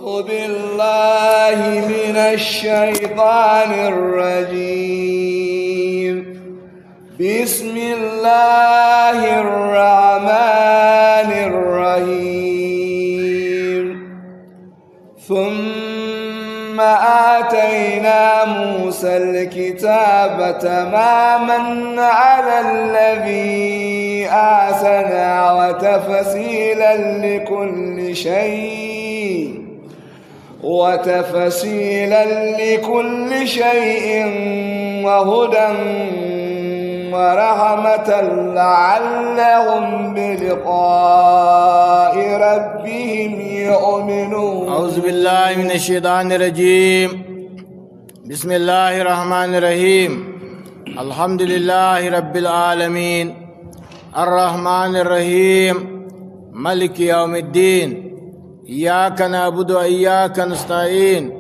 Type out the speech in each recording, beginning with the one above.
بالله من الشيطان الرجيم. بسم الله الرحمن الرحيم. ثم آتينا موسى الكتاب تماما على الذي آسنا وتفصيلا لكل شيء وهدى ورحمة لعلهم بلقاء ربهم يؤمنون. أعوذ بالله من الشيطان الرجيم. بسم الله الرحمن الرحيم. الحمد لله رب العالمين الرحمن الرحيم ملك يوم الدين. إياك نعبد وإياك نستعين.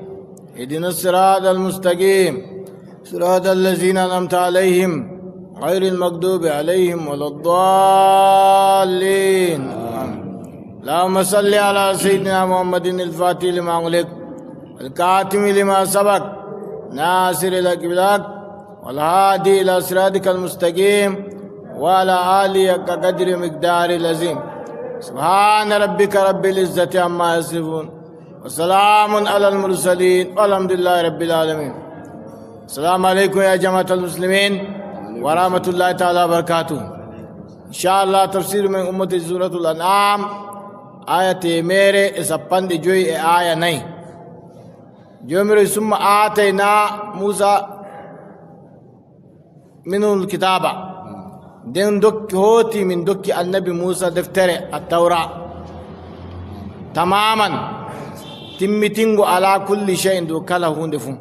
اهدنا الصراط المستقيم صراط الذين أنعمت عليهم غير المغضوب عليهم ولا الضالين. اللهم صل على سيدنا محمد الفاتح لما أغلق الكاتم لما سبق ناصر الحق بالحق والهادي إلى صراطك المستقيم وعلى آله حق قدر مقدار العظيم. سبحان ربك رب العزة عما يصفون وسلام على المرسلين والحمد لله رب العالمين. السلام عليكم يا جماعة المسلمين ورحمة الله تعالى وبركاته. إن شاء الله تفسير من أمة سورة الأنعام آية ميري إسابان دي جوي آية ني جومري ثم آتينا موسى منه الكتابة دين دك هوتي من دك النبي موسى دفتر التوراة تماما تمتنغو على كل شيء دو كلا هوندفون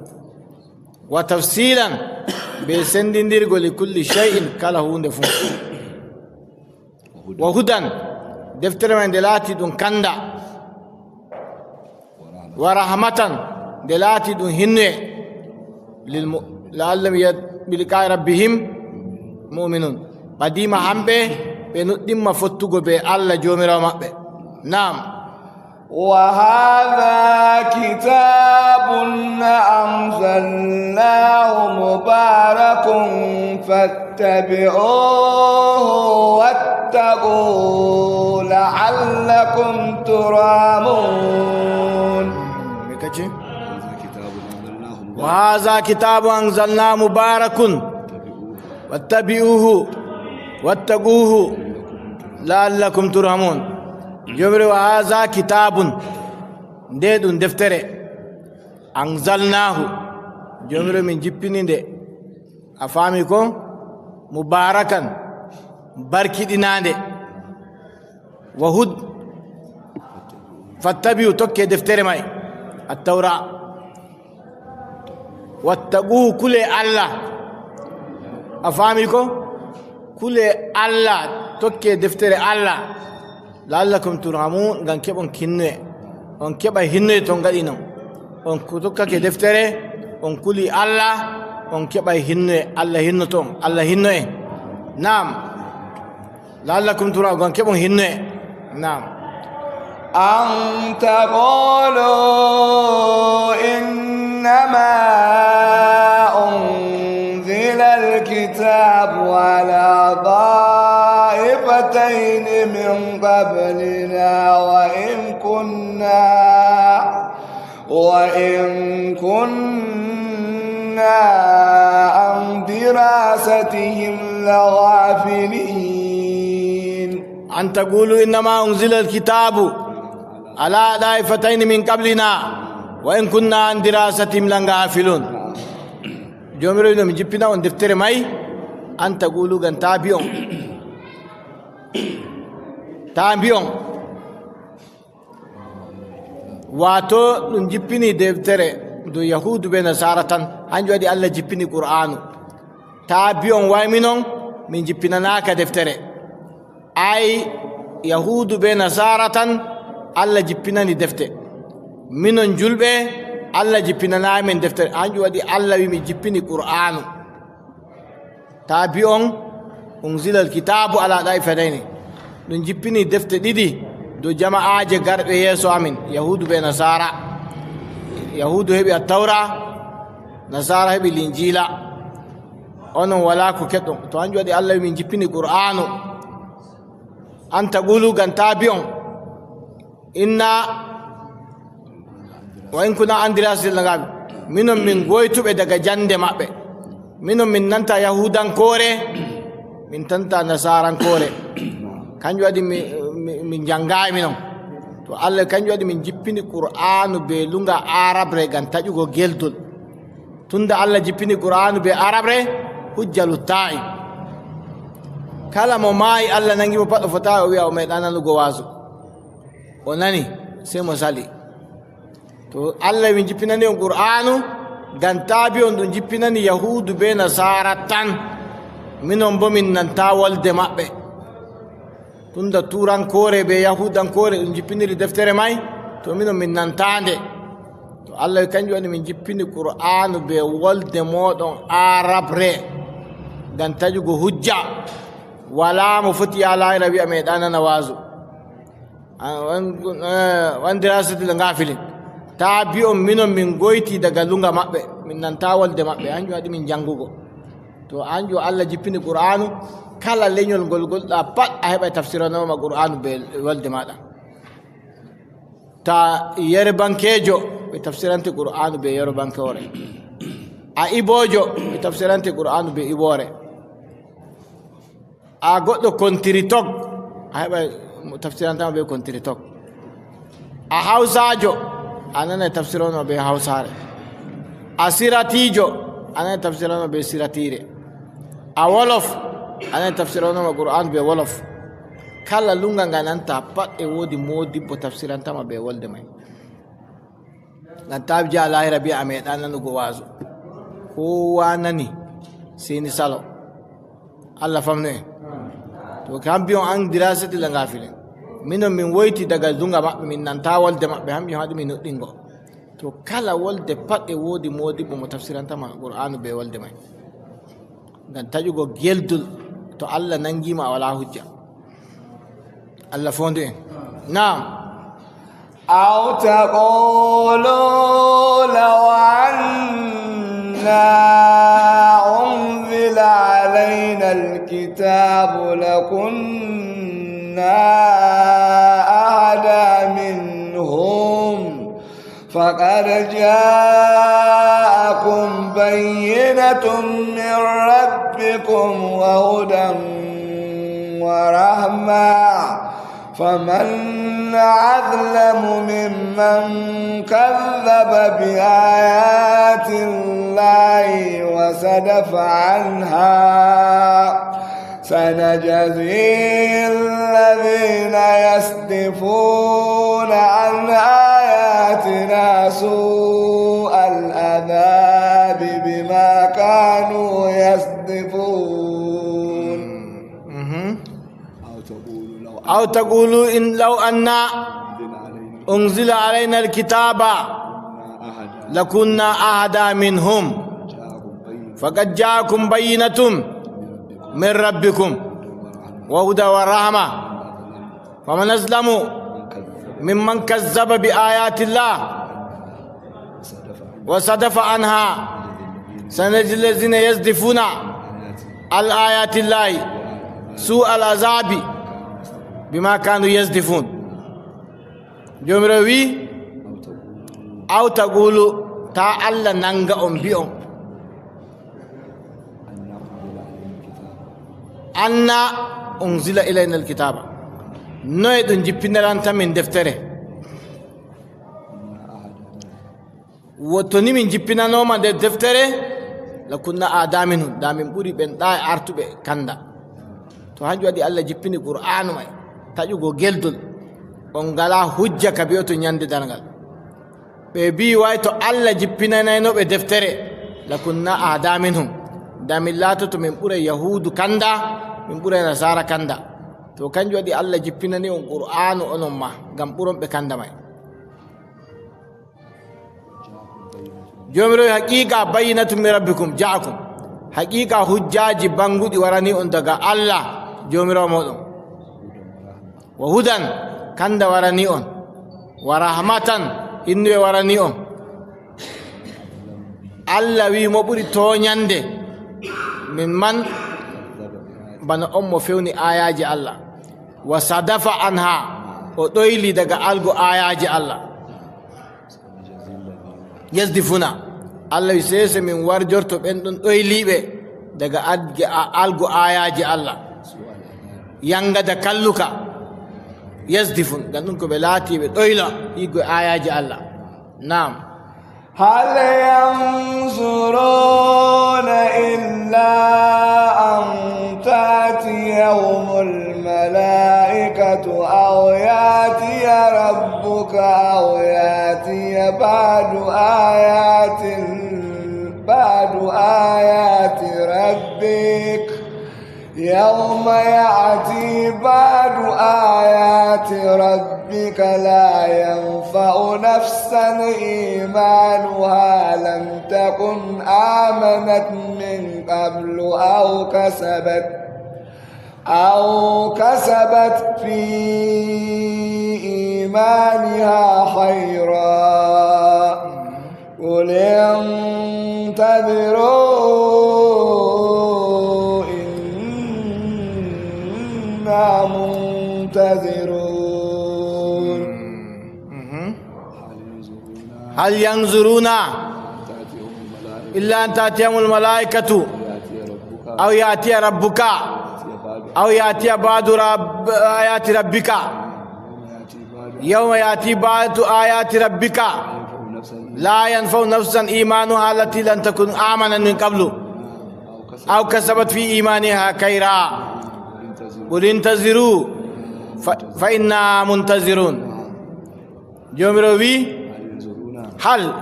وتفصيلا بسندين ديرغو لكل شيء كلا هوندفون وهدى دفتر من دلاتي دون كندا ورحمة دلاتي دون هنوي لعلهم بلقاء ربهم مؤمنون. قديم حمبه بنقدم فتوغو بي الله جوميرا مابه. نعم. وهذا كتاب أنزلناه مبارك فاتبعوه واتقوا لعلكم ترحمون. وهذا كتاب أنزلناه مبارك واتبعوه واتقوه لعلكم ترحمون. جمر وهذا كتاب ديد دفتر أنزلناه جمر من جبني دي أفهمكم مباركا بركي دي وهد فاتبعوا توكي دفتر ماي التوراة واتقوه كل الله أفهمكم كل الله توكي دفتر الله لعلكم ترحمون. غان كيبون كينه on keɓa hinnoye ton gaɗi non on tokkake deftere on kuli allah on keɓa hinnoye allah hinnoto on allah hinnoye. nam la'allakum turhamun gon keɓon hinnoye. nam أن تقولوا إنما أنزل الكتاب على طائفتين من قبلنا وإن كنا عن دراستهم لغافلين. أن تقولوا إنما أنزل الكتاب على طائفتين من قبلنا وإن كنا عن دراستهم لغافلون. جمرو من جبنا on deftere may an taqulu gan tabion wato ɗum jippini deftere do yahudu be nasara tan hanjum waɗi allah jippini qur'anu tabion waymi non min jippinanaka deftere ay yahudu be nasara tan allah jippinani defte minon julɓe Allah jippinana men deftere anju wadi Allah wi mi jippini qur'anu tabi on unzila alkitabu ala daifadaini dun jippini defte didi do jama'aje garbe yeso amin yahudu be nasara yahudu heɓi attawra nasara heɓi linjila onon wala ko keɗɗon to hanjum waɗi allah min jippini qur'anu an taqulu ganta bi on inna wa in kuna andirasillangaɓe minon min goytuɓe daga jande maɓɓe minon min nanta yahudankore min tanta nasarankore kanjum waɗi min jangayi minon to allah kanjum waɗi min jippini qur'anu be lunga arabre gam taƴugo geldol tunda allah jippini qur'anu be arabre hujja luttayi kala mo maayi allah nangimo paɗɗo fotawi o wiya o meeɗa nanugo waasu o nani sey mo sali to allah min jippinani on qur'anu gam taabi on ɗum jippinani yahudu be nasara tan minon bo min nanta wolde maɓɓe tunda turankore be yahudankore ɗum jippiniri deftere may to minon min nantande to allah kanjum waɗi min jippini qur'anu be wolde moɗon arabre gam taƴugo hujja wala mo foti ya lahira wiya meeɗa nana waasu wandirasatile ngafilin ta bi on minon min goyti daga lunga maɓɓe min nanta wolde maɓɓe hanjum waɗi min jangugo to hanjum allah jippini qur'anu kala leñol ngol golɗa pat a heɓa tafsiranoma qur'anu be wolde maɗa ta yerebankejo ɓe tafsirante qur'anu be yerebankore a ibojo ɓe tafsirante qur'anu be ibore a goɗɗo kontiri tok a heɓa tafsirantama be kontiri tok a hawsajo a nana tafsiranoma be hawsare a siratijo a nana tafsiranoma be siratire a wolof a nana tafsiranoma qur'anu be wolof kala lunga nga nanta pat e woodi modibbo tafsirantama be wolde may ngam tawi ja lahira biya a meeɗa nanugo waasu kowa nani seni salo allah famnu en to kamɓe on an dirasati la ngafilin minon min woyti daga dunga maɓɓe min nanta wolde maɓɓe hamɓe haɗi min nuɗɗingo to kala wolde pat e woodi modibbo mo tafsirantama qur'anu be wolde may ngam taƴugo geldul to allah nangima a wala hujja allah fondu en nam أو تقولوا لو أنا أنزل علينا الكتاب لكنا أهدى منهم فقد جاءكم بينة من ربكم وهدى ورحمة فمن أظلم ممن كذب بآيات الله وصدف عنها سنجزي الذين يصدفون عن آياتنا سوء العذاب بما كانوا يصدفون أو تقولوا إن لو أن أنزل علينا الكتاب لكنا أهدى منهم فقد جاءكم بينة من ربكم وهدى ورحمة فمن أظلم ممن كذب بآيات الله وصدف عنها سنجزي الذين يصدفون عن آيات الله سوء العذاب بما كانوا يصدفون جمروي أو تقولوا تعالى ننغا بيهم أن أنزل إلينا الكتاب نويد نجيبنا لانتا من دفتره وتوني من جيبنا نوما دفتره لكنا آدامين دامين بوري بن داي أرتو كندا تو هنجوا دي الله جيبني قرآن ماي taƴugo geldol on ngala hujja ka biyoto ñande dargal ɓe mbi way to allah jippinanaynoɓe deftere lakunna ahda minhum damin laatoto min ɓuray yahudu kanda min ɓuray nasara kanda to kanjum waɗi allah jippinani on qur'anu onon ma ngam ɓuron ɓe kanda may jomiro haqiqa bayinatu min rabbikum ja'akum haqiqa hujjaji banguɗi warani on daga allah jomiro moɗon wa hudan kanda warani on wa rahmatan innuɓe warani on Allah wi mo ɓuri toñande min man bana on mo fewni ayaji Allah wa sadafa anha o ɗoyli daga algo ayaji Allah yasdifuna Allah wi sese min warjorto ɓen ɗon ɗoyliɓe daga algo ayaji Allah yangada kalluka yasdifun gam ɗum ko ɓe laatiɓe ɗoyla yigo ayaji Allah nam هل ينظرون إلا أن تأتيهم الملائكة أو يأتي ربك أو يأتي بعد آيات ربك يوم يأتي بعد آيات ربك لا ينفع نفسا إيمانها لم تكن آمنت من قبل أو كسبت في إيمانها خيرا قل انتظروا إنا منتظرون هل ينظرون إلا أن تأتيهم الملائكة أو يأتي ربك أو يأتي بعض آيات ربك يوم يأتي بعض آيات ربك لا ينفع نفسا إيمانها التي لم تكن آمنا من قبل أو كسبت في إيمانها خيرا قل انتظروا فإنا منتظرون جمروي هل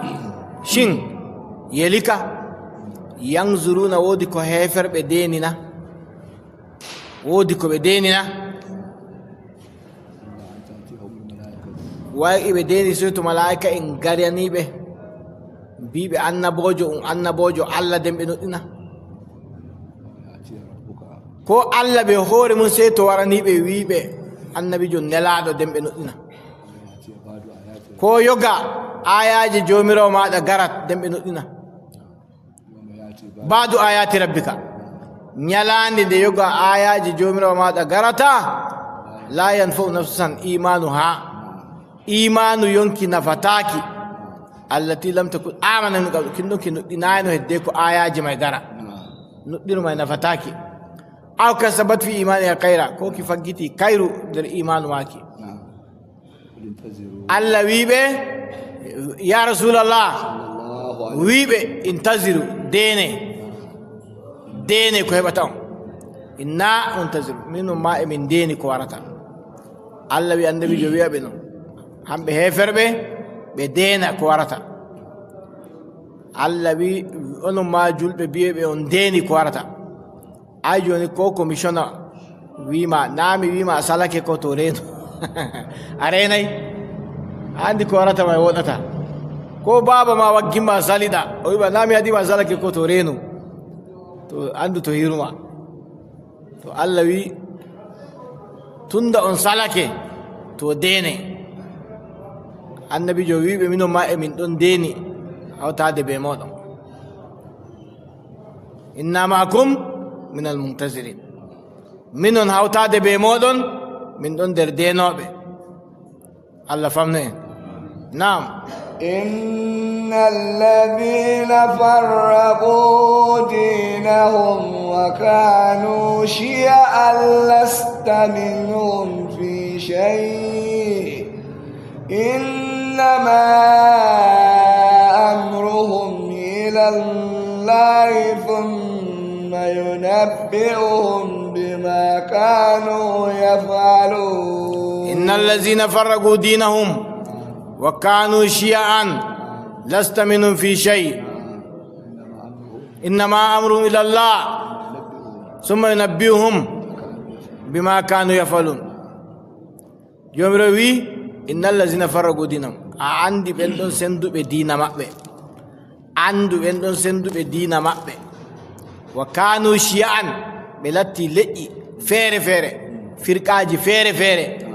شن يلika yanzuruna wodi ko heferɓe denina wodi ko ɓe denina way ɓe deni soyto malaika en garaniɓe mbiɓe annabojo Allah den ɓe noɗɗina ko Allah ɓe hoore mum sey to waraniɓe wiɓe annabijo nelaɗo den ɓe noɗɗina ko yoga ayaji jomirawo maɗa garat den ɓe noɗɗina badu ayati rabbika nyalande nde yoga ayaji jomirawo maɗa garata la yanfa'u nafsan imanuha imanu yonki nafataki allati lam takun amana min qabl kin ɗonki nuɗɗinayno hedde ko ayaji may gara nuɗɗino may nafataki aw kasabat fi imaniha kayra ko ki faggiti kayru nder imanu maki Allah wiɓe ya rasulallah wiɓe intaziru dene ko heɓata on inna muntaziru minon ma emin deni ko warata Allah wi annabijo wiyaɓe noon hamɓe heferɓe ɓe dena ko warata Allah wi onon ma julɓe biyeɓe on deni ko warata ay joni ko commissionneur wima nami wima a salake ko to reno a renayi andi ko warata may woɗata ko baba ma waggimma saliɗa o wiɓa nami haɗima salake ko to reno to andu to hiruma to Allah wi tunda on salake to dene annabijo wiɓe minon ma emin ɗon deni hawtade be moɗon inna makum min almuntazirin minon hawtade be moɗon min ɗon nder denoɓe Allah famno en nam إن الذين فرقوا دينهم وكانوا شيعا لست منهم في شيء إنما أمرهم إلى الله ثم ينبئهم بما كانوا يفعلون إن الذين فرقوا دينهم وكانوا شيعا لست منهم في شيء إنما أمرهم إلى الله ثم ينبئهم بما كانوا يفعلون يومروي إن الذين فرقوا دينهم عندي بندون سندو بدين مأبه عنده بندون سندو بدين مأبه وكانوا شيعا بلاتي لئي فيري فرقاجي فيري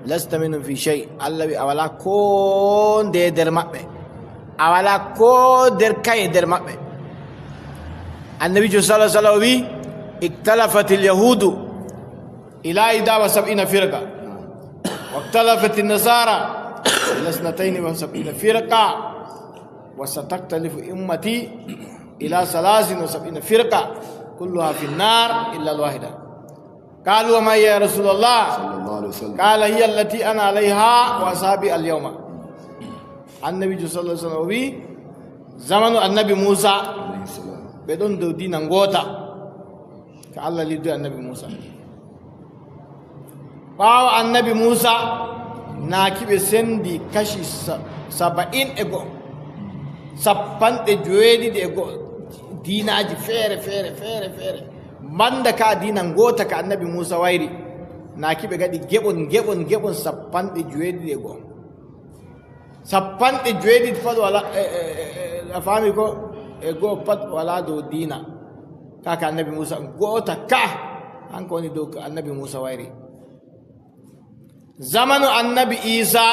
لست منهم في شيء الله أولا كون دي در مأبه awala ko der kay der mabbe annabi sallallahu alaihi wasallam wi iktalafat al-yahud ila 71 firqa واختلفت النصارى إلى 72 فرقة وستختلف أمتي إلى 73 فرقة كلها في النار إلا الواحدة قالوا وما يا رسول الله صلى الله عليه وسلم قال هي التي أنا عليها وأصحابي اليوم النبي صلى الله عليه وسلم زمن النبي موسى عليه السلام بدون دو دين غوتا كالله لدو النبي موسى باو النبي موسى ناكي سندي كشي 70 ego sappanɗe joweeɗiɗi e go'o diinaaji feere banda ka diina ngoota ka annabi Musa wayri naaki ɓe gaɗi geɓon sappanɗe joweeɗiɗi e go'o sappanɗe joweeɗiɗi pat wala a faami ko e go'o pat wala dow diina ka annabi Musa goota ka hanko woni dow ko annabi Musa wayri zamanu annabi Isa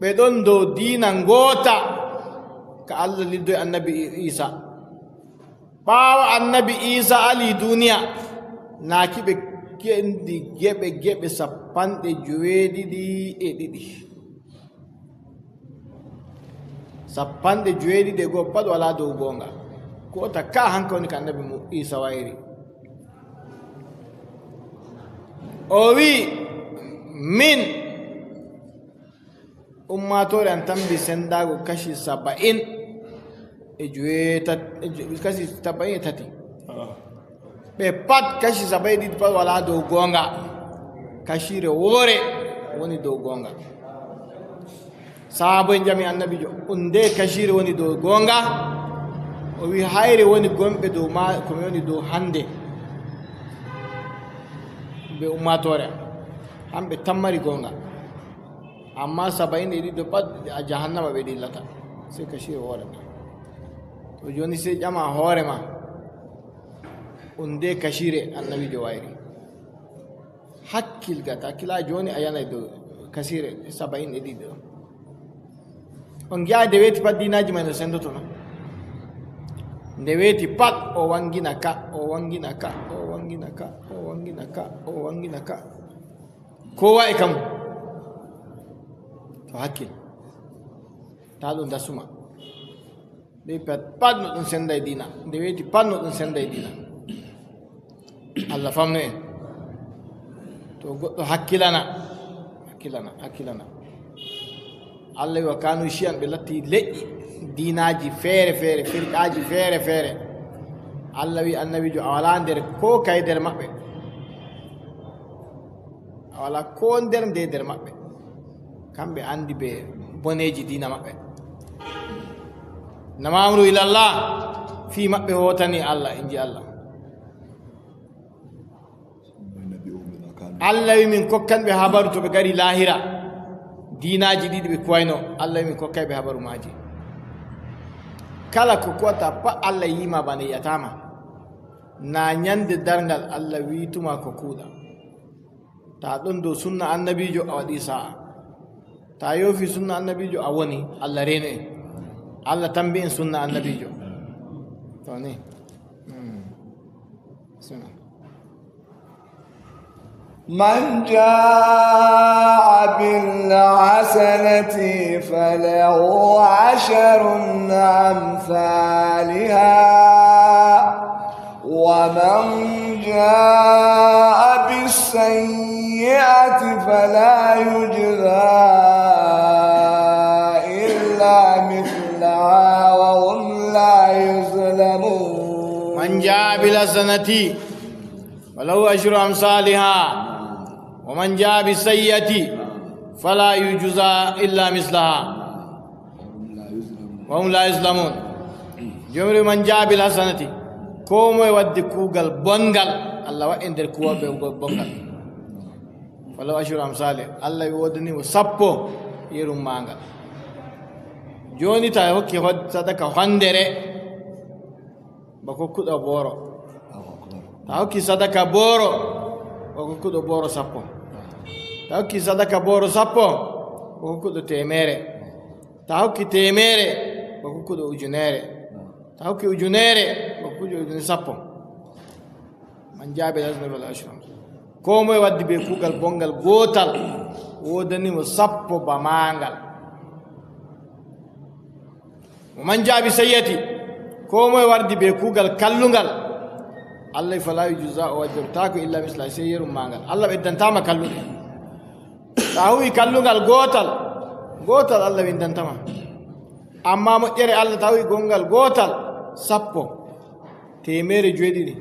ɓe ɗon dow diina ngoota ka Allah liddo e annabi Isa ɓaawo annabi Isa ali duniya naaki ɓe kendi geɓe 72 72 e goo pat wala dow goonga goota ka hanka woni ka annabi Isa wayri o wi min ummatore an tambi sendago kashi 70 kashi 73 ɓe pat kashi 72 pat wala dow gonga kashire woore woni dow gonga sahaba en jami annabijo nde kashire woni dow gonga o wi hayre woni gomɓe dow ma komi woni dow hande ɓe ummatore hamɓe tammari gonga amma 72 pat a jahannama ɓe ɗillata sey kashire hoore ma to joni sey ƴama hoore ma nde kashire annabijo wayri hakkil gata hakkila joni a yanay dow kasire 72 ɗo on giya nde weeti pat dinaji may no sendoto no nde weeti pat o wangina ka kowa e kam to hakkil ta ɗum dasuma ɓe pat no ɗum senda e dina nde weeti pat no ɗum senda e dina Allah famno en to goɗɗo hakkilana Allah wi wa kanu shiyan ɓe latti leƴƴi dinaji feere firqaji feere Allah wi annabijo a wala nder ko kay nder maɓɓe a wala ko nder maɓɓe kamɓe andi ɓe boneji dina maɓɓe namamru ilallah fi maɓɓe hotani Allah inji Allah Allah wi min kokkanɓe habaru to ɓe gari lahira dinaji ɗiɗi ɓe kuwayno Allah wi min kokkayɓe habaru maji kala ko kuwata pat Allah yima bana yiyatama na ñande dargal Allah wituma ko kuuɗa ta ɗon dow sunna annabijo a waɗi sa'a ta yofi sunna annabijo a woni Allah reno en Allah tambi en sunna annabijo to ni من جاء بالحسنة فله 10 أمثالها ومن جاء بالسيئة فلا يجزى إلا مثلها وهم لا يظلمون من جاء بالحسنة فله 10 أمثالها ومن جاء بالسيئة فلا يجزى إلا مثلها وهم لا يظلمون جمر من جاء بالحسنة كوم يودي كوغل بونغل الله وإن در كوغل بونغل فلو 10 أمثاله الله يودني وسبو يرم مانغل جوني تا هوكي هود صدقة هندره بكو كودا بورو تا هوكي صدقة بورو بكو كودا بورو سبو ta hokki sadaka boro sappo o hokkuɗo temere ta hokki temere ba hokkuɗo ujunere ta hokki ujunere ba hokkuɗo ujune sappo man jaabe lasna wal ashram ko moye waddi be kuugal bongal gootal wodanimo sappo ba mangal mo man jaabi sayyati ko moye wardi be kuugal kallungal allah fala yujza o wajjortako illa misla sey yerum mangal allah ɓeddantama kalluɗe ta huwi kallungal gootal allah windantama amma moƴƴere allah tawi gongal gootal sappo temere joyiɗiɗi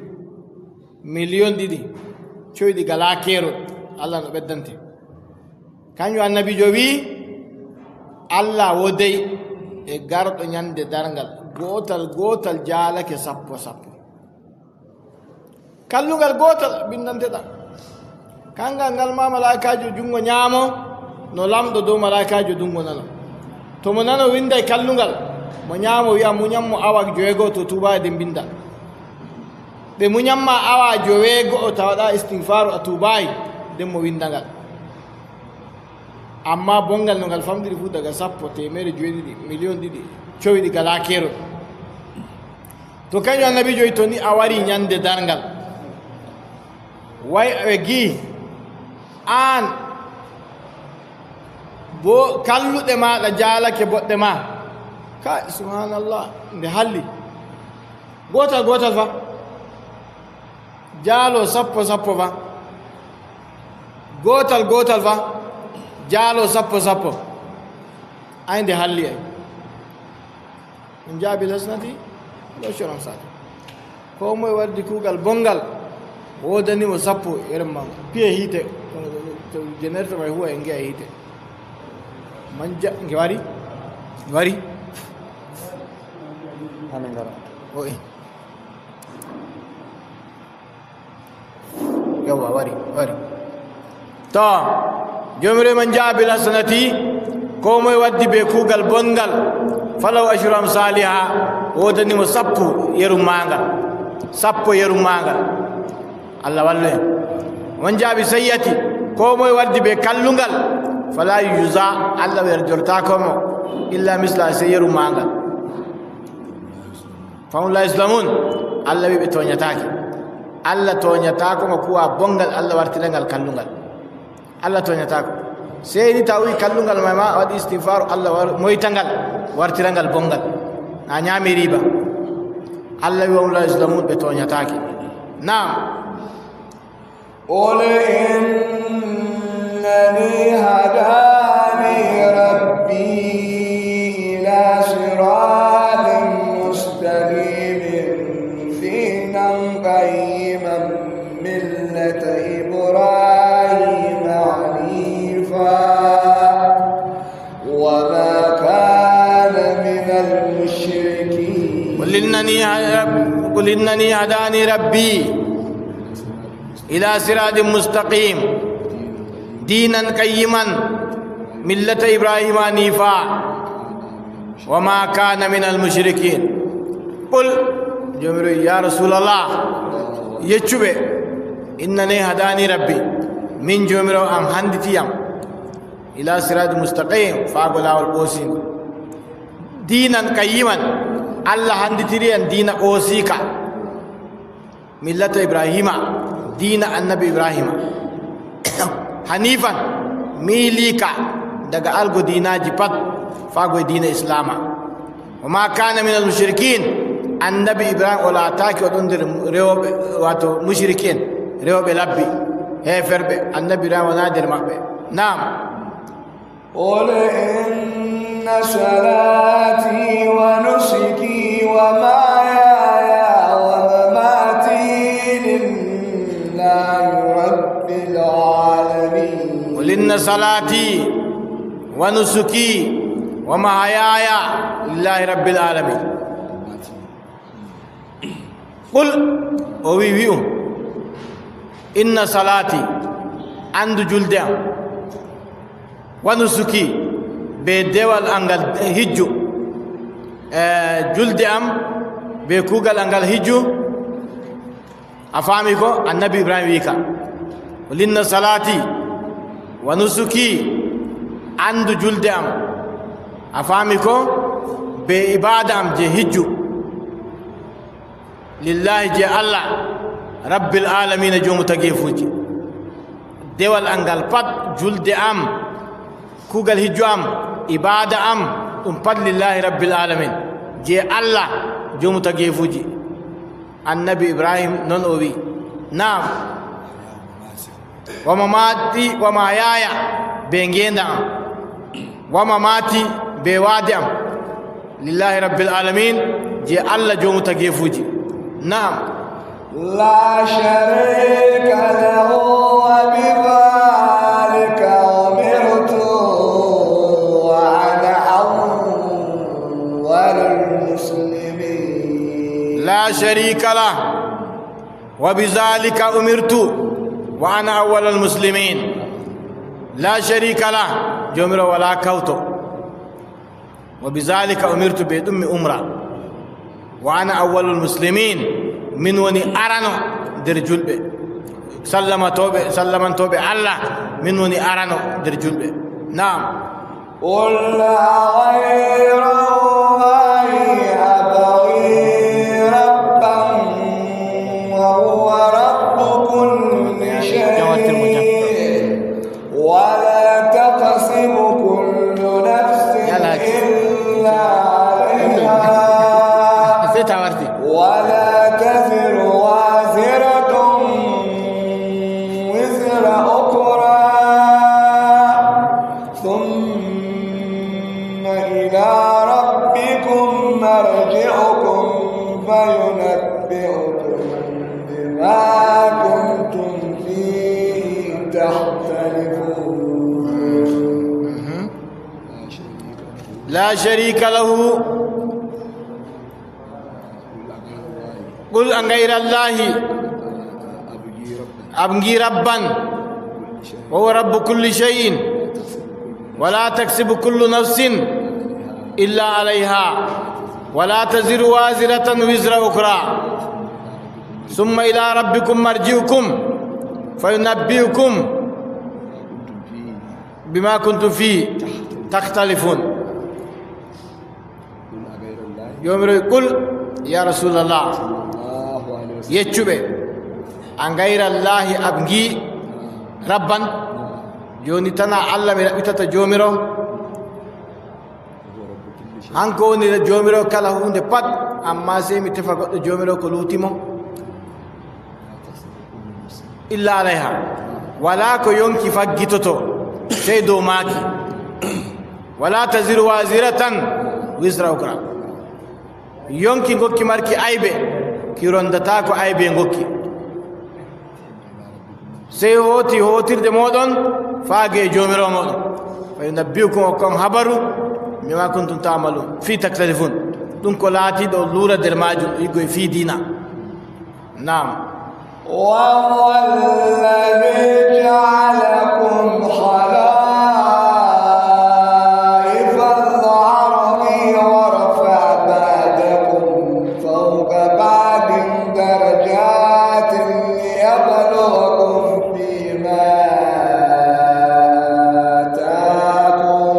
million ɗiɗi coyɗi gala keerol allah no ɓeddante kañum annabijo wi allah wodey e garɗo ñande dargal gootal jaalake sappo kallungal gootal bindanteɗa kangal ngal ma malaikajo jungo ñaamo no lamɗo dow malaikajo dungo nano to mo nano winda e kallungal mo ñaamo wiya muñammo awa 6 to tuuba de binda ɓe muñamma awa 6 ta waɗa istigfaru a tuubayi nden mo windangal amma bongal no ngal famɗiri fuu daga sappo temere joyiɗiɗi million ɗiɗi coyɗi gala keerol to kañum annabijo wi to ni a wari ñande dargal way ɓe gi an bo kalluɗe maɗa jaalake boɗɗe ma ka subhanallah nde halli gotal fa jaalo sappo fa gotal fa jaalo sappo ay nde halli ay min jaabi lesnati ɗo coron sade ko moye waddi kuugal bongal wodanimo sappo eren ma piye hiite to générte may huwa e ngeya hiite man nge wari hane ngara o e yawa wari to jomire man jaabi lasnati ko moye waddi be kuugal bongal falaw ashram saliha wodanimo sappo yerum mangal allah wallu en man jaabi sayyati ko moye waddi be kallungal fala yujza allah werjortakomo illa misla se yerum mangal famula islamun allah wi ɓe toñatake allah toñatakomo kuwa bongal allah wartirangal kallungal allah toñatako seyni tawi kallungal ma waɗi istigfaru allah moytangal wartirangal bongal a ñaami riba allah wi famula islamun ɓe toñatake naam قل إنني هداني ربي إلى صراط مستقيم دينا قيما ملة إبراهيم حنيفا وما كان من المشركين قل إنني هداني ربي إلى صراط مستقيم دينا قيما ملة إبراهيم حنيفا وما كان من المشركين قل جمرو يا رسول الله يچوبه إنني هداني ربي من جمرو أم هندتيام إلى صراط مستقيم فاقلا والبوسين دينا قيما الله هندتيريان دين قوسيكا ملة إبراهيم دين النبي إبراهيم حنيفا ميليكا دغا الغو ديناجي بات فاغو دين الإسلام وما كان من المشركين النبي إبراهيم ولا تاكي ودندر ريوب واتو مشركين ريوب لبي هيفرب النبي إبراهيم ونادر مكبه نعم قل إن صلاتي ونسكي ومحياي ومماتي لله رب العالمين قل إن صلاتي ونسكي ومحياي لله رب العالمين قل ويويو إن صلاتي عند جلدهم ونسكي بدول أنجل هجو جلدهم بكوغل أنجل هجو أفهميكو النبي إبراهيم ويكا ولن صلاتي ونسكي عند جلدهم أفهمكو بإبادة أم جي هجو لله جي الله رب العالمين جو متقيفوجي دول أنقل فت جلد أم كوغل هجو أم إبادة أم فت لله رب العالمين جي الله جو متقيفوجي النبي إبراهيم ننوبي نعم ومماتي ومحياي بينجينا ومماتي بوادم لله رب العالمين جي الله جو متقيفوجي نعم لا شريك له وبذلك أمرت وأنا أول المسلمين لا شريك له وبذلك أمرت وأنا أول المسلمين لا شريك له جمر ولا كوتو وبذلك أمرت بدم أمرا وأنا أول المسلمين من وني أرانو درجل به سلم توبة الله من وني أرانو درجل به نعم قل غير الله أبغي ربا وهو رب كل شيء ولا تقسم كل نفس إلا عليها ولا تزر وازرة وزر أخرى ثم إلى ربكم مرجعكم فينبئكم بما كنتم فيه تختلفون لا شريك له قل أن غير الله أبغي ربا وهو رب كل شيء ولا تكسب كل نفس إلا عليها ولا تزر وازرة وزر أخرى ثم إلى ربكم مرجعكم فينبئكم بما كنتم فيه تختلفون يوم يقول يا رسول الله يجب أن غير الله أبغي ربا يوني تنا الله من أبتة جوميرو هنكو ني جوميرو كلا هوند بات أما سي متفق جوميرو كلوتيمو إلا عليها ولا كو يونكي فجيتوتو سيدو ماكي ولا تزر وازرة وزر أخرى يونكي غوكي ماركي أيبه كيروندتاكو أيبه غوكي سي هوتي دمودون فاجي جوميرو مودون فينبئكم وكم خبروا بما كنتم تعملون في تختلفون دونك لاتي دو لورا درماجو يغوي في دينا نعم وهو الذي جعلكم خلائف الأرض ورفع بعضكم فوق بعض درجات ليبلغكم فيما آتاكم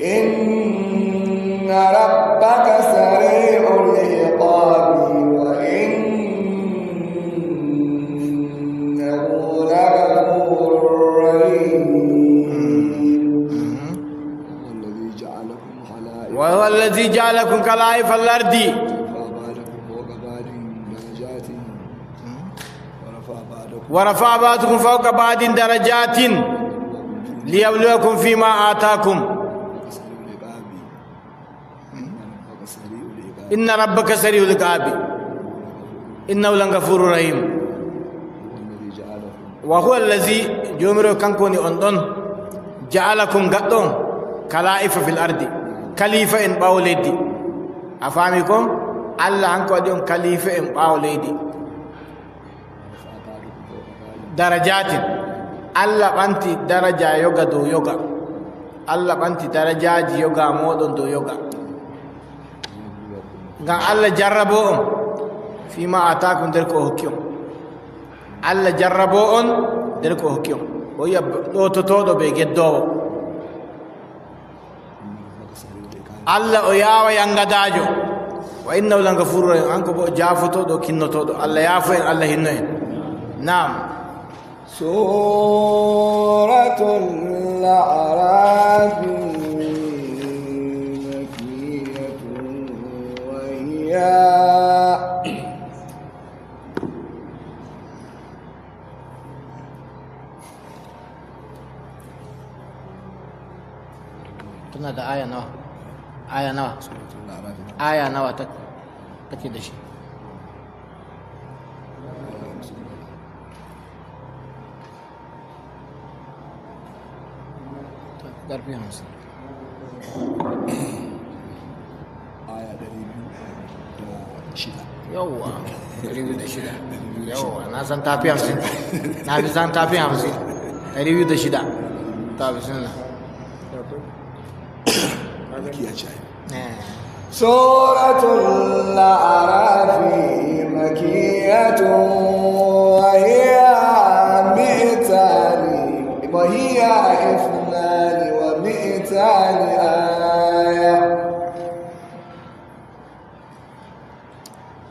إن ربك سريع العقاب وإنه لغفور رحيم وهو الذي جعلكم خلائف الأرض ورفع بعضكم فوق بعض درجات ليبلوكم فيما آتاكم إن ربك سريع العقاب إنه لغفور رحيم وهو الذي جومرو كانكوني أندون جعلكم غدون خلائف في الأرض خليفة إن باوليدي أفهمكم الله أنكو ديون خليفة إن باوليدي درجات الله أنت درجة يوغا دو يوغا الله أنت درجة يوغا مودون دو يوغا غان الله جربوهم فيما آتاكم دركو حكيم الله جربوهم دركو حكيم ويا دو تتودو بيجدو Allah o yawa yangadajo wa innahu langafurur rahim anko bo jafotoɗo kinnotoɗo Allah yaafo en Allah hinno en nam suratul a'raf makkiyatun wa hiya tana da aya nawa aya nawa take da shi ƙarfi 50 aya 206 yawwa 206 yawwa na san tafi 50 na fi san tafi 50 206 ta bismillah سورة الأعراف مكية وهي 200 آية.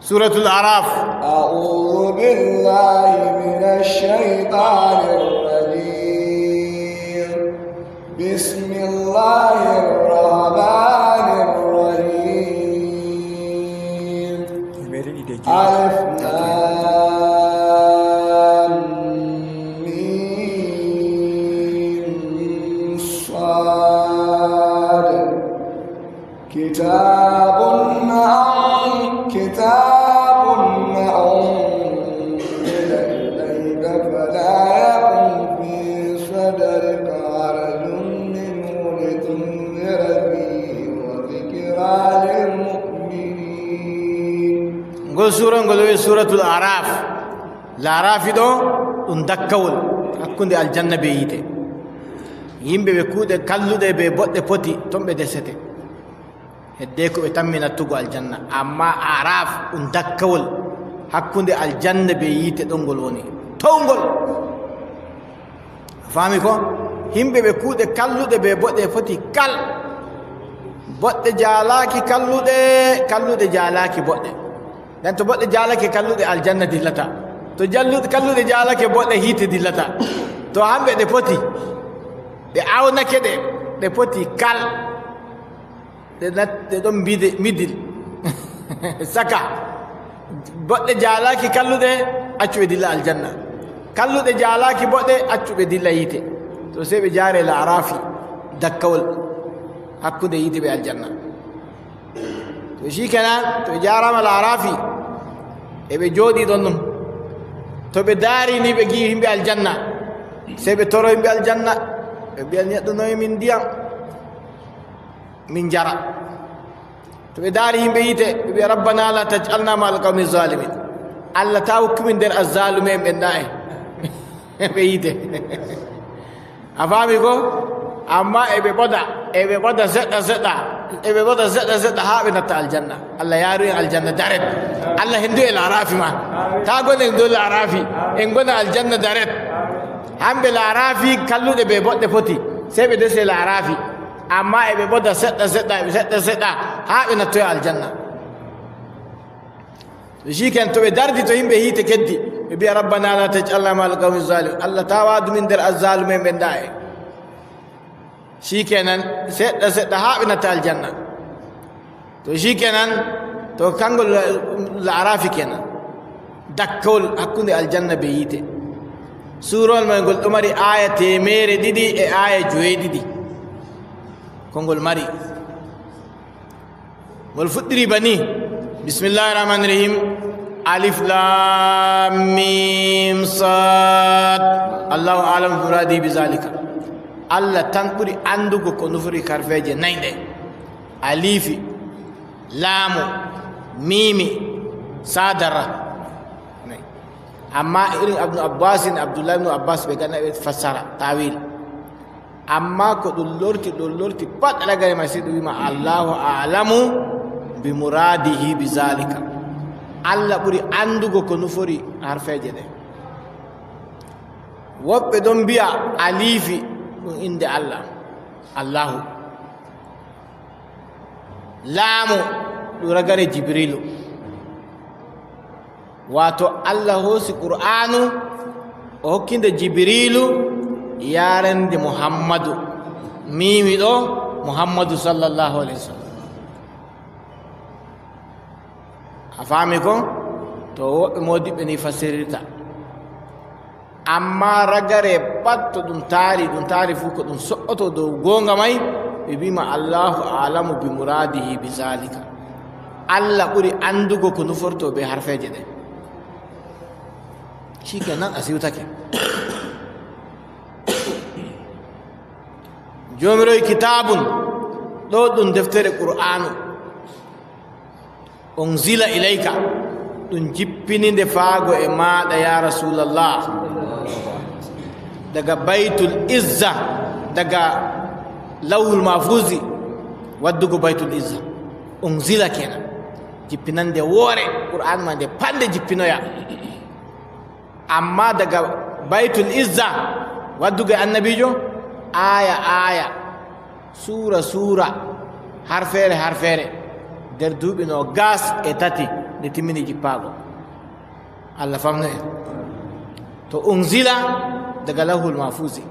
سورة الأعراف. أعوذ بالله من الشيطان الرجيم. بسم الله الرحمن الرحيم. ألف لام ميم صاد. كتاب أنزل إليك فلا يكن في صدرك حرج منه لتنذر به وذكرى للمؤمنين. نقول سورة الأعراف. الأعراف دو اندكول أكون دي الجنة بيته يمبي بكود كلو دي ببوت بوتي توم بدسته هديكو بتمنا تقو الجنة أما أعراف اندكول أكون دي الجنة بيته دونغولوني تونغول فاهميكو يمبي بكود كلو دي ببوت بوتي كل بوت جالاكي كلو دي جالاكي بوت dan to bodde jalake kallude aljanna dillata to kallude jalake bodde hite dillata to hambe de poti de awnake de poti kal de don bide midil saka bodde jalake kallude accube dilla aljanna kallude jalake bodde accube dilla hite to sebe jare la arafi dakkawol hakkude hite be aljanna to shi kenan to jarama la arafi ebe jodi don non to be dari ni be gi himbe aljanna sebe toro himbe aljanna be biya neddo no min diam min jara to be dari himbe yite be rabbana la taj'alna ma'al qawmi zalimin alla tawkum der az-zalimin ben dai be yite afami go amma ebe boda zedda haɓe natta aljanna allah yaaru en aljanna daret allah hendu el arafi ma ta gone en dow larafi en gona aljanna daret hamɓe larafi kalluɗe ɓe boɗɗe poti sey ɓe dese larafi amma eɓe boda seɗɗa haɓe nattoye aljanna jiken to ɓe dardi to yimɓe hiite keddi ɓe mbiya rabbana la taj'alna ma alqawmi zalim allah ta wadumin nder azzalumen ɓe nda e shikenan seɗɗa haɓinata aljanna to shikenan to kangol la'arafi kenan dakkawol hakkunde aljanna be yite surol may gol ɗo mari aya 200 e aya 12 kongol mari gol fuɗɗiri bani bismillahi rahmani rahim alif lam mim sad allahu alam muradi bi zalika Allah tan ɓuri andugo ko nufori karfeje nayɗe alifi laamu mimi sadara amma irin abdullah ibn abbas ɓe gana ɓe fassara tawil amma ko ɗum lorti pat alagare ma sey ɗum wima allahu alamu bi muradihi bi zalika Allah ɓuri andugo ko nufori harfeje ɗe woɓɓe ɗon mbiya alifi ɗum inde allah allahu laamu ɗum ragare jibrilu wato allah hoosi qur'anu o hokkinde jibrilu yarande muhammadu mimi ɗo muhammadu sallllahu alayhi wa sallam a faami ko to woɓɓe modiɓɓe ni fasirirta amma ragare pat to ɗum taari fuu ko ɗum so'oto dow goonga may ɓe mbima allahu alamu bi muradihi bi zalika allah ɓuri andugo ko nuforto ɓe harfeje ɗen shikenan a siwtake joomiroye kitabun ɗo ɗum deftere qur'anu on zila ilayka ɗum jippininde faago e maɗa ya rasulallah daga baytul izza daga lawhul mahfusi waddugo baytul izza on zila kenan jippinande woore qur'an ma nde pande jippinoya amma daga baytul izza waddugo e annabijo aya aya sura sura harfere harfere nder duuɓi no gas e tati nde timmini jippaago allah famno en to unzila daga lawhul mahfusi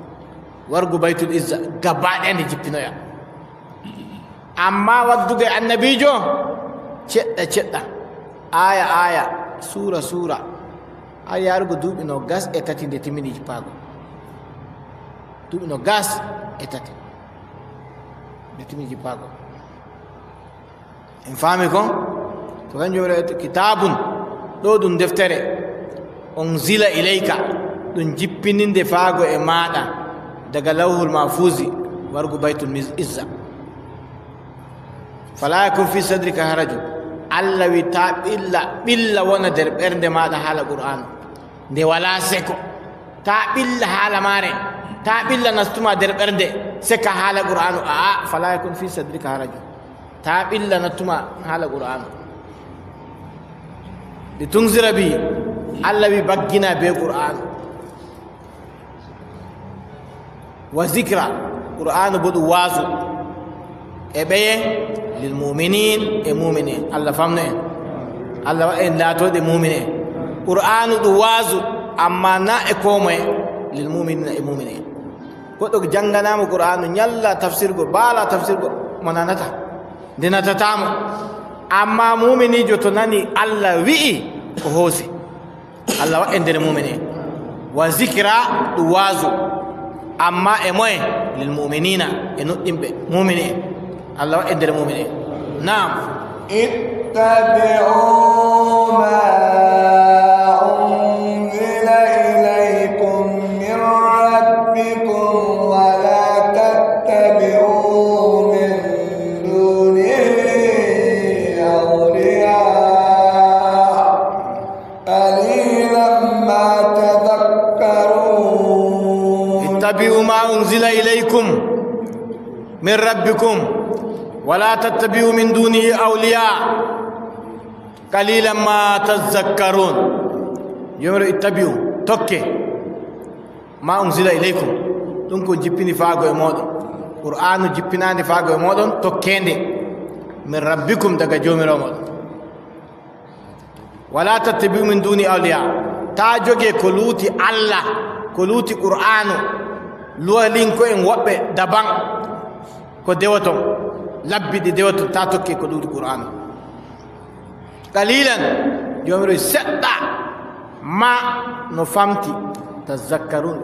wargo baytul izza gabaɗe nde jippinoya amma waddugo e annabijo ceɗɗa ceɗɗa aya aya sura sura har yarugo duuɓi no gas e tati nde timmini jippaago duuɓi no gas e tati nde timmini jippaago en faami ko to kanjum wiyete kitabun ɗo ɗum deftere on zila ilayka ɗum jippininde faago e maɗa daga lawhul mahfusi wargo baytul izza fala yakun fi sadrika haraju allah wi ta ɓilla wona nder ɓernde maɗa haala qur'anu nde wala seko ta ɓilla haala mare ta ɓilla nastuma nder ɓernde seka haala qur'anu aa fala yakun fi sadrika haraju ta ɓilla nattuma haala qur'anu ɗi tunzira bi allah wi baggina be qur'anu wa zicra qur'anu bo ɗum waasu e ɓeye lil muminin e muminin allah famno en allah wa en laatoɗe mumin en qur'anu ɗum waasu amma na e komoye lil muminina e mumin en goɗɗo jannganama qur'anu ñalla tafsirgo baala tafsirgo mo nanata nde natatamo amma muminijo to nani allah wi'i ko hoosi allah wa en nder mumin en wa zicra ɗum waasu amma e moye lil muminina e nuɗɗinɓe mumin en allah wa en nder mumin en nam ittabi'u ma unzila ilaykum min rabbikum wa la tattabi'u min dunihi awliya qalilan ma tadhakkarun ittabi'u ma unzila ilaykum min rabbikum ولا تتبعوا من دونه أولياء قليلا ما تذكرون يمر اتبعوا توكي ما أنزل إليكم دونكو جيبيني فاغو يمودون قرآن جيبيناني فاغو يمودون توكيندي من ربكم دقا جومي رمودون ولا تتبعوا من دونه أولياء تاجوكي كلوتي الله كلوتي قرآن لوالينكو إن وبي دبان كو ديوتون labbiɗe dewato ta tokke ko ɗuuɗi qur'anu qalilan jomiro seɗɗa ma no famti tazakkarun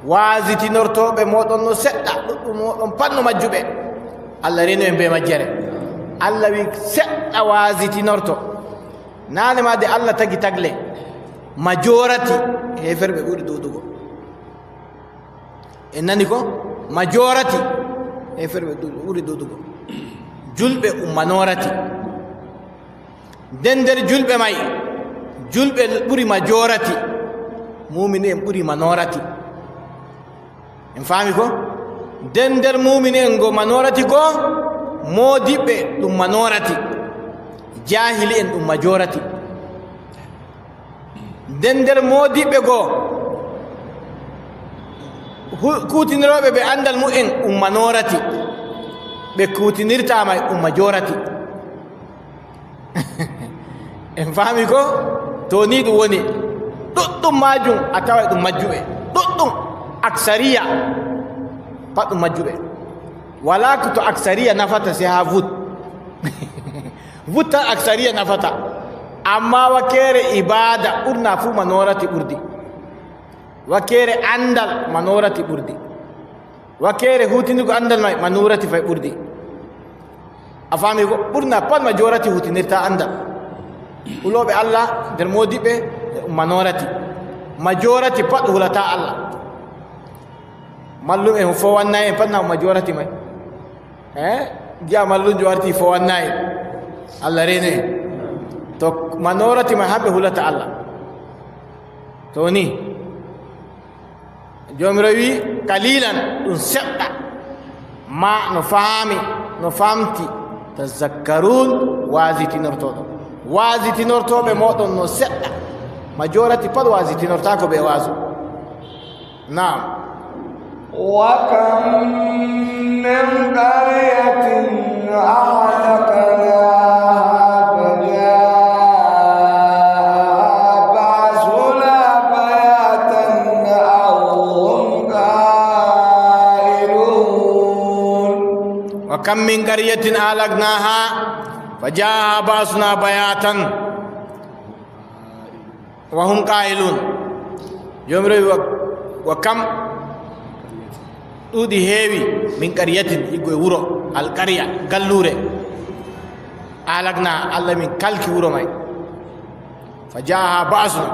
wasitinortoɓe moɗon no seɗɗa ɗuɗɗum moɗon pat no majjuɓe allah reno en be majjere allah wi seɗɗa wasitinorto nane ma de allah tagi tagle majorati heferɓe ɓuri ɗuɗugo en nani ko majorati heferɓe ɓuri ɗuɗugo julɓe ummanorati nden nder julɓe may julɓe ɓuri majorati mumini en ɓuri manorati en faami ko nden nder mumini en go manorati goo modiɓɓe ɗum manorati jahili en ɗum majorati nden nder modiɓɓe goo kutiniroɓe ɓe andal mu'en ummanorati ɓe kutinirtama e majorati en faami ko to ni ɗum woni ɗuɗɗum majum a tawa ɗum majjuɓe ɗuɗɗum aksariya pat ɗum majjuɓe wala ko to aksariya nafata si ha vut vut tan aksariya nafata amma wakkere ibada ɓurna fuu manorati ɓurdi wakkere andal manorati ɓurdi wakkere hutinirgo andal may manorati fay ɓurdi a faami ko ɓurna pat majorati hutinirta andal huloɓe allah nder modiɓe manorati majorati pat hulata allah mallum en 419 en pat na majorati may giya mallumjo warti 419 allah rene to manorati may hamɓe hulata allah to ni jomiro wi qalilan ɗum seɗɗa ma no faami no famti tazakkarun wasitinortoɓe moɗon no seɗɗa majorati pat wasitinortako ɓe waso nam وكم من قرية أهلكناها فجاء بأسنا بياتا أو هم قائلون وكم من قرية أهلكناها فجاء بأسنا بياتا وهم قائلون وكم ɗuuɗi heewi min qariyatin iggoye wuro alqariya gallure alagna allah min kalki wuro may fa jaaha ba'suna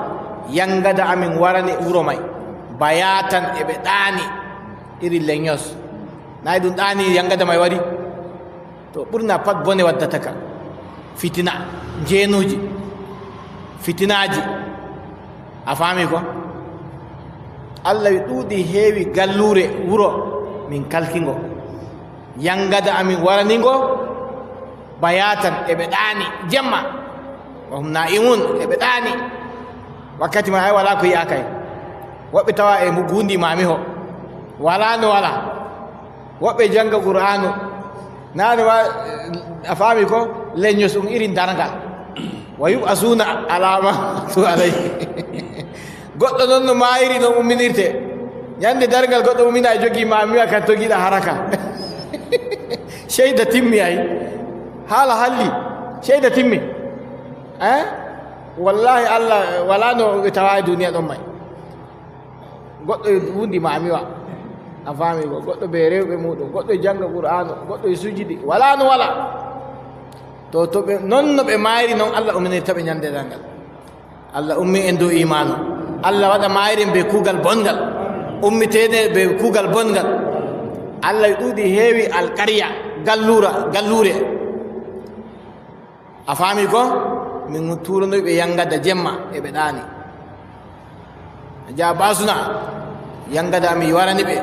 yangada amin warani wuro may bayatan eɓe ɗaani iri leños nayi ɗum ɗaani yangada may wari to ɓurna pat bone waddata ka fitina jeenuji fitinaji a faami ko allah wi ɗuuɗi heewi gallure wuro min kalkingo yangada amin waraningo bayatan eɓe ɗaani jemma wahum naimun eɓe ɗaani wakkati ma ay wala ko yi'a kay woɓɓe tawa e gundi mami ho wala no wala woɓɓe janga qur'anu nane wa a faami ko leños ɗum iri dargal wa yub'asuna alama tu alay goɗɗo noon no mayiri noon umminirte ñande dargal goɗɗo ummina e jogii ma miwa kan togiɗa haraka seyda timmi ay haala halli seyda timmi wallahi allah wala no ɓe tawa e duniya ɗon may goɗɗo e wundi ma miwa a faami ko goɗɗo ɓe rewɓe muɗum goɗɗo e jannga qur'anu goɗɗo e sujidi wala no wala to ɓe non no ɓe mayiri noon allah umminirta ɓe ñande dargal allah ummi en dow imanu allah waɗa mayiren be kuugal bongal ummitede be kuugal bongal allah ɗuuɗi heewi alqariya gallure a faami ko min turanoyɓe yangada jemma eɓe ɗaani ja basuna yangada mi warani ɓe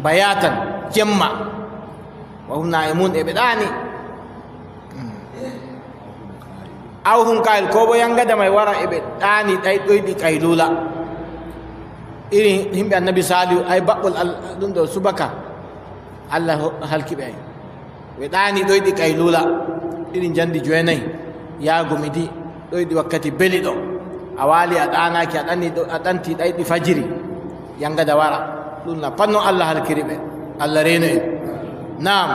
bayatan jemma wahum naimun eɓe ɗaani aw hum kayil ko bo yangada may wara eɓe ɗaani ɗay ɗoyɗi kaylula iri yimɓe annabi salihu ay baɓɓol ɗum ɗo subaka allah halkiɓe ay ɓe ɗaani ɗoyɗi kaylula iri jandi joynayi yaago midi ɗoyɗi wakkati beli ɗo a waali a ɗanaki a ɗanti ɗayɗi fajiri yangada wara ɗum na pat noon allah halkiri ɓe allah reeno en nam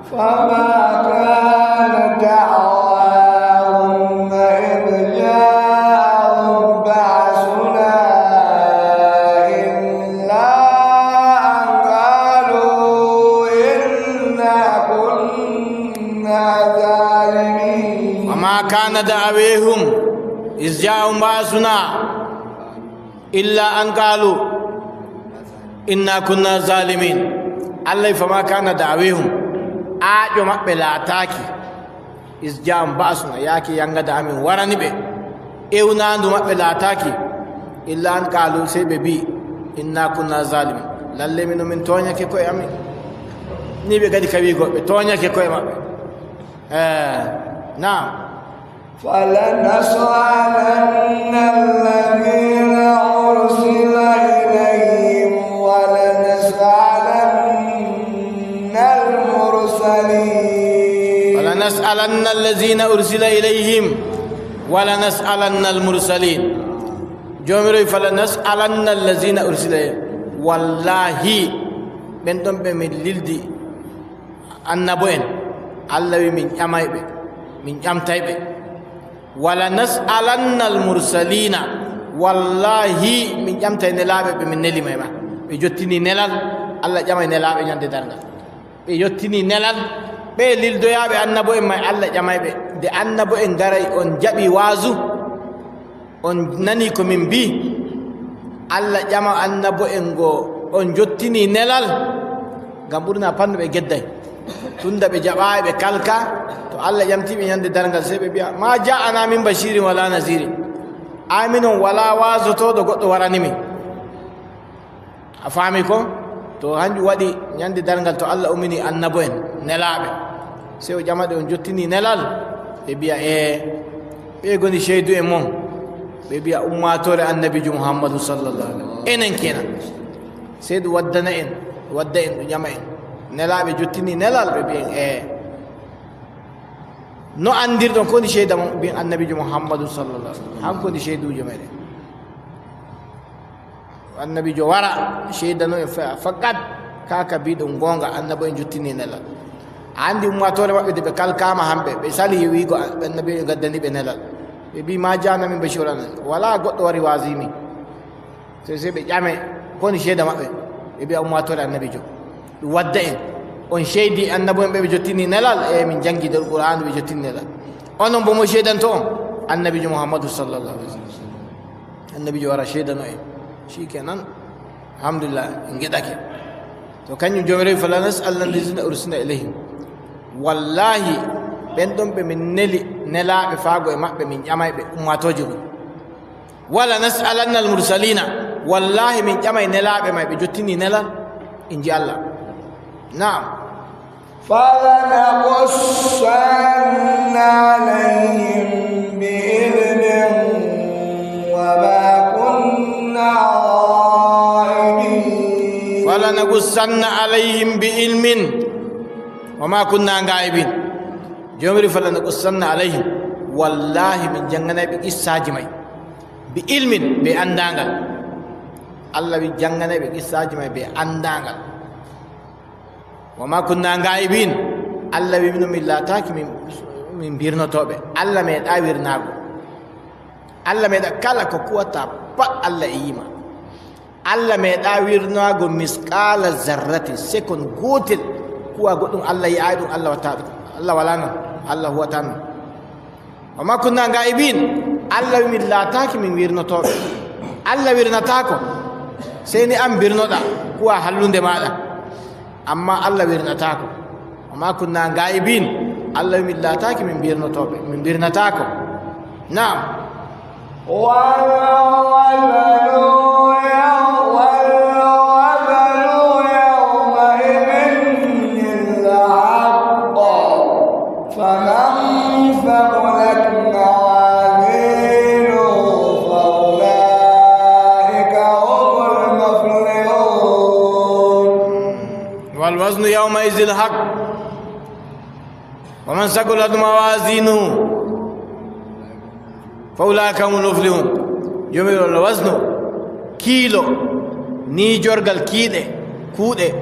فما كان دعواهم إذ جاءهم بأسنا إلا أن قالوا إنا كنا ظالمين وما كان دعويهم إذ جاءهم بأسنا إلا أن قالوا إنا كنا ظالمين الله فما كان دعويهم aaƴo maɓɓe laataaki isjam basuna yaaki yangada amin warani ɓe ewnandu maɓɓe laataaki illa an kaalu sey ɓe mbi inna kunna zalimin lalle mino min tooñake koye amin ni ɓe kadi kawi goɓɓe tooñake koye maɓɓe nam فلنسألن الذين أرسل إليهم ولنسألن المرسلين المرسلين ولنسألن الذين أرسل إليهم ولنسألن المرسلين جمري فلنسألن الذين أرسل إليهم والله بنتم بمن للدي النبوين الله من أمايب من أمتايب ولنسألن المرسلين والله من أمتاي نلاب بمن نلي ميما بجوتني نلال الله جمع نلاب ينتي دارنا بجوتني نلال be lildoyaɓe annabo en may allah ƴamayɓe nde annabo en garay on jaɓi waasu on nani ko min mbi allah ƴama annabo en go on jottini nelal ngam ɓurna panno ɓe gedday tunda ɓe jaɓayi ɓe kalka to allah ƴamtiɓe ñande dargal sey ɓe mbiya ma ja'ana min bashirin wala nasirin aminon wala waasotoɗo goɗɗo waranimi a faami ko to hanjum waɗi ñande dargal to allah umini annabo en nelaɓe sey o ƴamaɗe on jottini nelal ɓe mbiya ɓe goni cheydu e mon ɓe mbiya ummatore annabijo mouhammadou sallallahu alih enen kenan sey ɗum waddana en wadda en ɗum ƴama en nelaɓe jottini nelal ɓe mbiyen no andirɗon koni cheyda mon mbiyen annabijo mouhammadou sallallah alih hankoni cheydujo meɗen annabijo wara cheydano en faqat kaka mbiɗon gonga annabo en jottini nelal andi ummatore maɓɓe de ɓe kalkama hamɓe ɓe sali wiigo annabi e gaddani ɓe nelal ɓe mbi ma janamin bashirana wala goɗɗo wari wasimi sey ɓe ƴame koni cheyda maɓɓe ɓe mbiya ummatore annabijo ɗum wadda en on cheydi annabo en ɓe ɓe jottini nelal min janggi nder qur'an ɓe jottini nelal onon bo mo cheydanto on annabijo mouhammadou sallallah alih w sallam annabijo wara cheydano en shikenan alhamdulillah en geɗake to kañum jomirawi fala nasalna alladina ursila ilayhim wallahi ɓen ɗon ɓe min neli nelaɓe faago e maɓɓe min ƴamayɓe ummatoje ɗum wala nasalanna almursalina wallahi min ƴamay nelaɓe may ɓe jottini nelal inji allah naam فلنقصن عليهم بعلم وما كنا غائبين فلنقصن عليهم بعلم وما كنا غائبين جمري فلنقصن عليهم والله من جنغنا بقصاج ماي بعلم باندانغال الله بجنغنا بقصاج ماي باندانغال وما كنا غائبين الله بمن من لا تاك من بيرنا توبه الله ما داويرناغو الله ما كلا كوتا با الله يما الله ما داويرناغو مسقال ذره سكون غوتل kuwa goɗɗum allah yi'ayi ɗum allah watta ɗum allah wala non allah huwata non wama kunna gaibin allah min laataki min wirnotoɓe allah wirnatako seyni an birnoɗa kuwa hallunde maɗa amma allah wirnatako wama kunna gaibin allah min laataki min birnotoɓe min birnatako naam والوزن يومئذ الحق ومن ثقلت موازينه فأولئك هم المفلحون يومئذ الوزن كيلو ni jorgal kiide kuude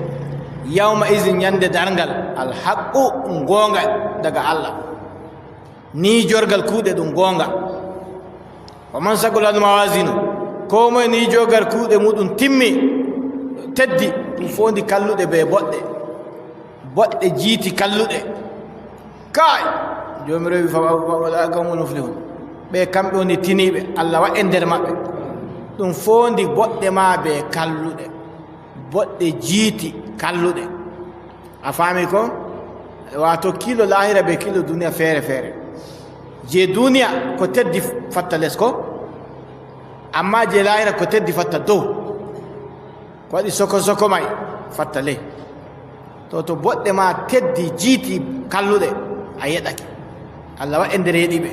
yawma izin yande dargal al haqqu gonga daga allah ni jorgal kuude dum gonga wa man sagulat mawazinu ko moy ni jorgal kuude mudum timmi teddi dum fondi kallude be bodde jiiti kallude kay jomirawi fa wala kamul muflihun be kambe woni tinibe allah wa ender mabbe ɗum fondi boɗɗe ma be kalluɗe boɗɗe jiiti kalluɗe a faami ko wato kilo lahira be kilo duniya feere feere je duniya ko teddi fatta les ko amma je lahira ko teddi fatta dow ko waɗi soko soko may fatta ley to boɗɗe ma teddi jiiti kalluɗe a yeɗake allah wa e nder yeɗiɓe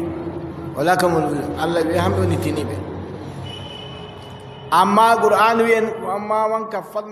wala kamol allah ɓe hamɓe woni tiniɓe amma qur'an wiyen amma man kaffat